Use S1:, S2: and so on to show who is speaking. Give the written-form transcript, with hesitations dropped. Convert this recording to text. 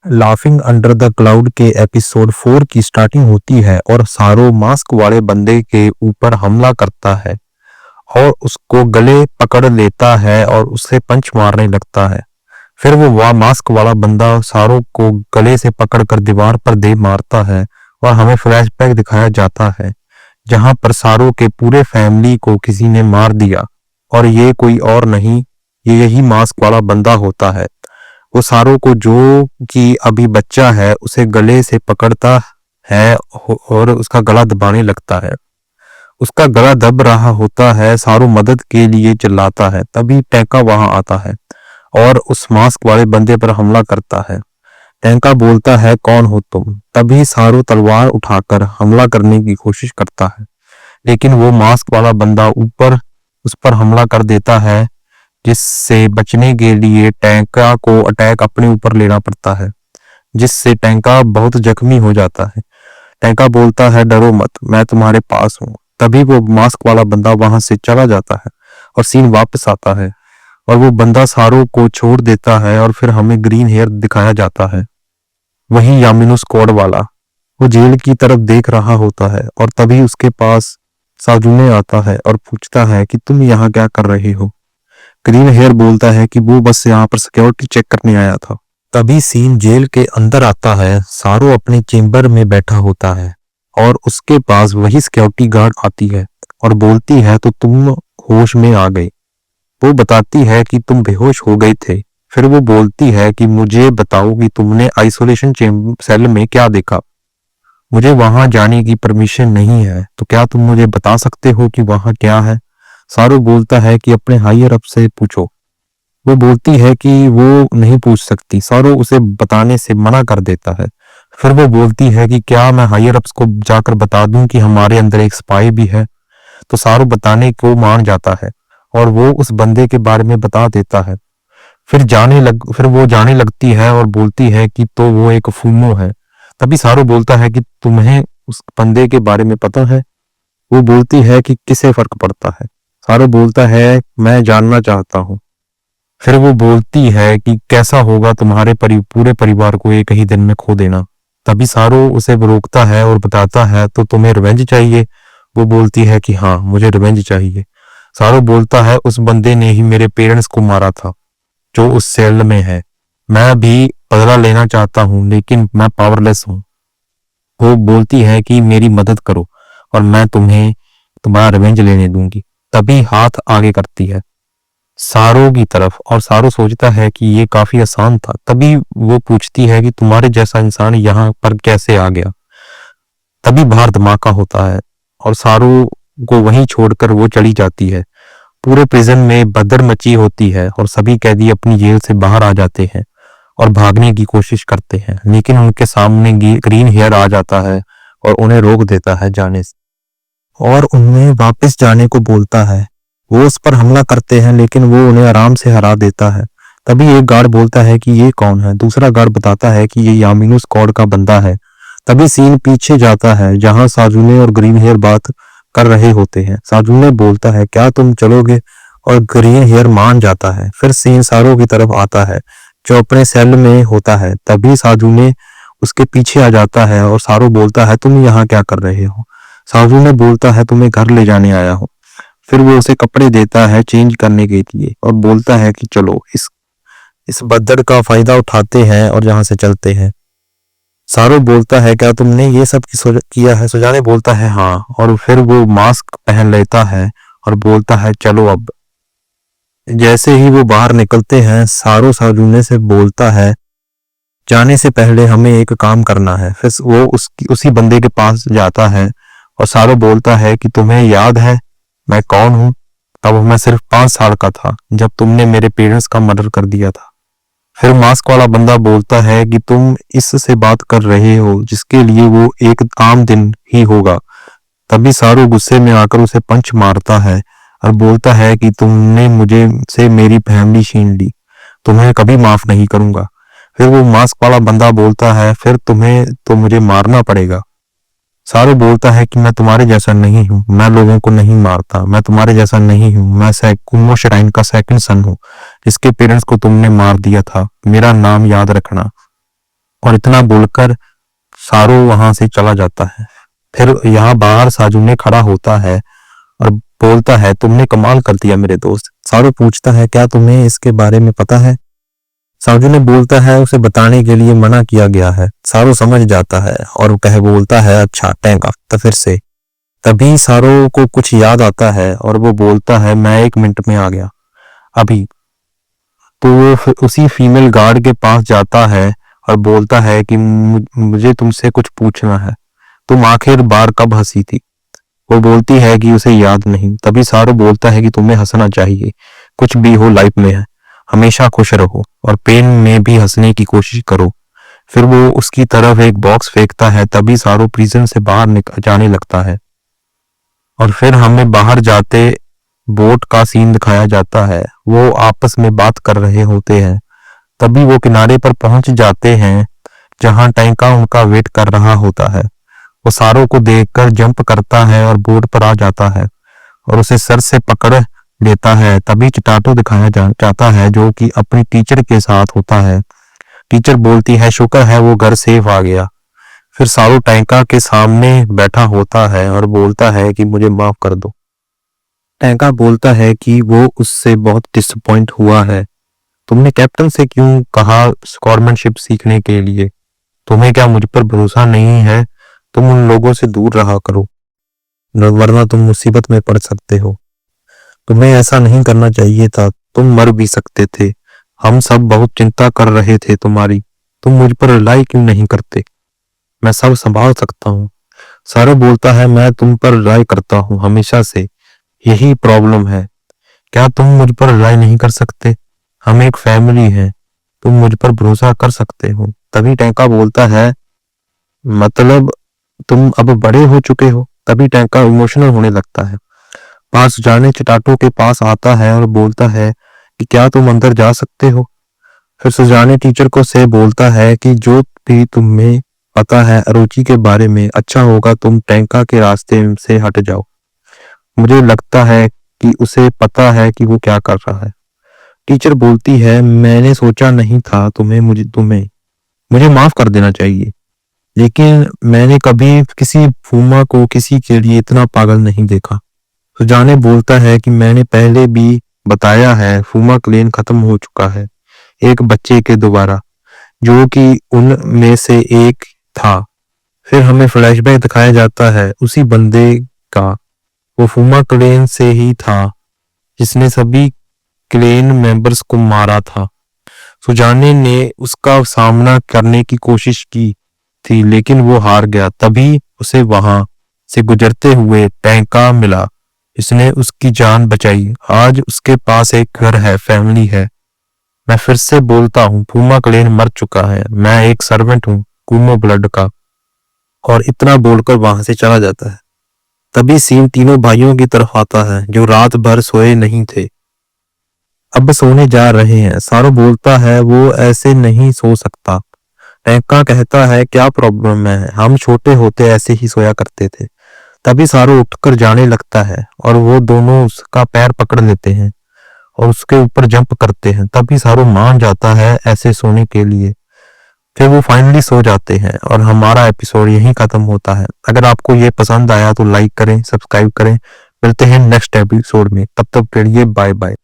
S1: Laughing under the cloud के episode 4 की starting होती है और सारो मास्क वाले बंदे के ऊपर हमला करता है और उसको गले पकड़ लेता है और उससे पंच मारने लगता है। फिर वो मास्क वाला बंदा सारो को गले से पकड़कर दीवार पर दे मारता है और हमें फ्लैशबैक दिखाया जाता है जहां पर सारो के पूरे फैमिली को किसी ने मार दिया और ये कोई और नहीं, ये यही मास्क वाला बंदा होता है। वो सारो को जो कि अभी बच्चा है उसे गले से पकड़ता है और उसका गला दबाने लगता है। उसका गला दब रहा होता है, सारो मदद के लिए चिल्लाता है। तभी टैंका वहां आता है और उस मास्क वाले बंदे पर हमला करता है। टैंका बोलता है, कौन हो तुम? तभी सारो तलवार उठाकर हमला करने की कोशिश करता है, लेकिन वो मास्क वाला बंदा उस पर हमला कर देता है, जिससे बचने के लिए टैंका को अटैक अपने ऊपर लेना पड़ता है, जिससे टैंका बहुत जख्मी हो जाता है। टैंका बोलता है, डरो मत, मैं तुम्हारे पास हूँ। तभी वो मास्क वाला बंदा वहां से चला जाता है और सीन वापस आता है और वो बंदा सारो को छोड़ देता है और फिर हमें ग्रीन हेयर दिखाया जाता है, वही यामिनो स्क्वाड वाला। वो जेल की तरफ देख रहा होता है और तभी उसके पास साजुने आता है और पूछता है कि तुम यहाँ क्या कर रहे हो? ग्रीन हेयर बोलता है कि वो बस यहाँ पर सिक्योरिटी चेक करने आया था। तभी सीन जेल के अंदर आता है। सारो अपने चेंबर में बैठा होता है और उसके पास वही सिक्योरिटी गार्ड आती है और बोलती है, तो तुम होश में आ गए। वो बताती है कि तुम बेहोश हो गए थे। फिर वो बोलती है कि मुझे बताओ कि तुमने आइसोलेशन सेल में क्या देखा? मुझे वहां जाने की परमिशन नहीं है, तो क्या तुम मुझे बता सकते हो कि वहां क्या है? सारो बोलता है कि अपने हायर अप से पूछो। वो बोलती है कि वो नहीं पूछ सकती। सारो उसे बताने से मना कर देता है। फिर वो बोलती है कि क्या मैं हायर अप्स को जाकर बता दूं कि हमारे अंदर एक स्पाई भी है? तो सारो बताने को मान जाता है और वो उस बंदे के बारे में बता देता है। फिर वो जाने लगती है और बोलती है कि तो वो एक फूमो है। तभी सारो बोलता है कि तुम्हें उस बंदे के बारे में पता है? वो बोलती है कि किसे फर्क पड़ता है। सारो बोलता है, मैं जानना चाहता हूँ। फिर वो बोलती है कि कैसा होगा तुम्हारे पूरे परिवार को एक ही दिन में खो देना। तभी सारो उसे रोकता है और बताता है, तो तुम्हें रिवेंज चाहिए? वो बोलती है कि हाँ, मुझे रिवेंज चाहिए। सारो बोलता है, उस बंदे ने ही मेरे पेरेंट्स को मारा था जो उस सेल में है। मैं भी बदला लेना चाहता हूँ, लेकिन मैं पावरलेस हूँ। वो बोलती है कि मेरी मदद करो और मैं तुम्हें तुम्हारा रिवेंज लेने दूंगी। तभी हाथ आगे करती है सारो की तरफ और सारो सोचता है कि ये काफी आसान था। तभी वो पूछती है कि तुम्हारे जैसा इंसान यहाँ पर कैसे आ गया? तभी बाहर धमाका होता है और सारो को वहीं छोड़कर वो चली जाती है। पूरे प्रिजन में भगदड़ मची होती है और सभी कैदी अपनी जेल से बाहर आ जाते हैं और भागने की कोशिश करते हैं, लेकिन उनके सामने ग्रीन हेयर आ जाता है और उन्हें रोक देता है जाने से और उन्हें वापस जाने को बोलता है। वो उस पर हमला करते हैं, लेकिन वो उन्हें आराम से हरा देता है। तभी एक गार्ड बोलता है कि ये कौन है? दूसरा गार्ड बताता है कि ये यामिनो स्क्वाड का बंदा है। तभी सीन पीछे जाता है जहां साजुने और ग्रीन हेयर बात कर रहे होते हैं। साजुने बोलता है, क्या तुम चलोगे? और ग्रीन हेयर मान जाता है। फिर सीन सारो की तरफ आता है जो अपने सेल में होता है। तभी साजुने उसके पीछे आ जाता है और सारो बोलता है, तुम यहाँ क्या कर रहे हो? साजुने बोलता है, तुम्हें घर ले जाने आया हूँ। फिर वो उसे कपड़े देता है चेंज करने के लिए और बोलता है कि चलो इस भगदड़ का फायदा उठाते हैं और यहाँ से चलते हैं। सारो बोलता है, क्या तुमने ये सब किया है? सुजाने बोलता है, हाँ। और फिर वो मास्क पहन लेता है और बोलता है, चलो अब। जैसे ही वो बाहर निकलते हैं, सारो साजुने से बोलता है, जाने से पहले हमें एक काम करना है। फिर वो उसी बंदे के पास जाता है और सारो बोलता है कि तुम्हें याद है मैं कौन हूँ? तब मैं सिर्फ 5 साल का था जब तुमने मेरे पेरेंट्स का मर्डर कर दिया था। फिर मास्क वाला बंदा बोलता है कि तुम इससे बात कर रहे हो जिसके लिए वो एक आम दिन ही होगा। तभी सारू गुस्से में आकर उसे पंच मारता है और बोलता है कि तुमने मुझे से मेरी फैमिली छीन ली, तुम्हें कभी माफ नहीं करूंगा। फिर वो मास्क वाला बंदा बोलता है, फिर तुम्हें तो मुझे मारना पड़ेगा। सारू बोलता है कि मैं तुम्हारे जैसा नहीं हूँ, मैं लोगों को नहीं मारता, मैं तुम्हारे जैसा नहीं हूँ, मैं कुमो श्राइन का सेकंड सन हूँ जिसके पेरेंट्स को तुमने मार दिया था, मेरा नाम याद रखना। और इतना बोलकर सारू वहां से चला जाता है। फिर यहाँ बाहर साजू खड़ा होता है और बोलता है, तुमने कमाल कर दिया मेरे दोस्त। सारू पूछता है, क्या तुम्हें इसके बारे में पता है? साजू ने बोलता है, उसे बताने के लिए मना किया गया है। सारू समझ जाता है और बोलता है, अच्छा टैंका। तो फिर से तभी सारू को कुछ याद आता है और वो बोलता है, मैं 1 मिनट में आ गया अभी। तो वो उसी फीमेल गार्ड के पास जाता है और बोलता है कि मुझे तुमसे कुछ पूछना है, तुम आखिर बार कब हंसी थी? वो बोलती है कि उसे याद नहीं। तभी सारू बोलता है कि तुम्हें हंसना चाहिए, कुछ भी हो लाइफ में है, हमेशा खुश रहो और पेन में भी हंसने की कोशिश करो। फिर वो उसकी तरफ एक बॉक्स फेंकता है। तभी सारू प्रिजन से बाहर जाने लगता है और फिर हमें बाहर जाते बोट का सीन दिखाया जाता है। वो आपस में बात कर रहे होते हैं। तभी वो किनारे पर पहुंच जाते हैं जहां टैंका उनका वेट कर रहा होता है। वो सारू को देखकर जंप करता है और बोट पर आ जाता है और उसे सर से पकड़ लेता है। तभी चिटाटो दिखाया जाता है जो कि अपनी टीचर के साथ होता है। टीचर बोलती है, शुक्र है वो घर सेफ आ गया। फिर सारू टैंका के सामने बैठा होता है और बोलता है कि मुझे माफ कर दो। टैंका बोलता है कि वो उससे बहुत डिसअपॉइंट हुआ है। तुमने कैप्टन से क्यों कहा स्कॉर्मैनशिप सीखने के लिए? तुम्हें क्या मुझ पर भरोसा नहीं है? तुम उन लोगों से दूर रहा करो, वरना तुम मुसीबत में पड़ सकते हो। तुम्हें ऐसा नहीं करना चाहिए था, तुम मर भी सकते थे। हम सब बहुत चिंता कर रहे थे तुम्हारी। तुम मुझ पर रिलाई क्यों नहीं करते? मैं सब संभाल सकता हूँ। सारू बोलता है, मैं तुम पर रिलाई करता हूँ हमेशा से, यही प्रॉब्लम है। क्या तुम मुझ पर रिलाई नहीं कर सकते? हम एक फैमिली है, तुम मुझ पर भरोसा कर सकते हो। तभी टैंका बोलता है, मतलब तुम अब बड़े हो चुके हो। तभी टैंका इमोशनल होने लगता है। पास जाने चिटाटो के पास आता है और बोलता है कि क्या तुम अंदर जा सकते हो? फिर सुजाने टीचर को से बोलता है कि जो भी तुम्हें पता है अरुचि के बारे में, अच्छा होगा तुम टैंका के रास्ते से हट जाओ। मुझे लगता है कि उसे पता है कि वो क्या कर रहा है। टीचर बोलती है, मैंने सोचा नहीं था मुझे माफ कर देना चाहिए, लेकिन मैंने कभी किसी फूमा को किसी के लिए इतना पागल नहीं देखा। सुजाने बोलता है कि मैंने पहले भी बताया है, फूमा क्लेन खत्म हो चुका है एक बच्चे के दोबारा, जो कि उनमें से एक था। फिर हमें फ्लैशबैक दिखाया जाता है उसी बंदे का। वो फूमा क्लेन से ही था जिसने सभी क्लेन मेंबर्स को मारा था। सुजाने ने उसका सामना करने की कोशिश की थी, लेकिन वो हार गया। तभी उसे वहां से गुजरते हुए टैंका मिला, इसने उसकी जान बचाई। आज उसके पास एक घर है, फैमिली है। मैं फिर से बोलता हूँ, फूमा क्लेन मर चुका है। मैं एक सर्वेंट हूँ कुमो ब्लड का। और इतना बोलकर वहां से चला जाता है। तभी सीन तीनों भाइयों की तरफ आता है जो रात भर सोए नहीं थे, अब सोने जा रहे हैं। सारू बोलता है, वो ऐसे नहीं सो सकता। टैंका कहता है, क्या प्रॉब्लम है? हम छोटे होते ऐसे ही सोया करते थे। तभी सारू उठकर जाने लगता है और वो दोनों उसका पैर पकड़ लेते हैं और उसके ऊपर जंप करते हैं। तभी सारू मान जाता है ऐसे सोने के लिए। फिर वो फाइनली सो जाते हैं और हमारा एपिसोड यहीं खत्म होता है। अगर आपको ये पसंद आया तो लाइक करें, सब्सक्राइब करें। मिलते हैं नेक्स्ट एपिसोड में, तब तक के लिए बाय बाय।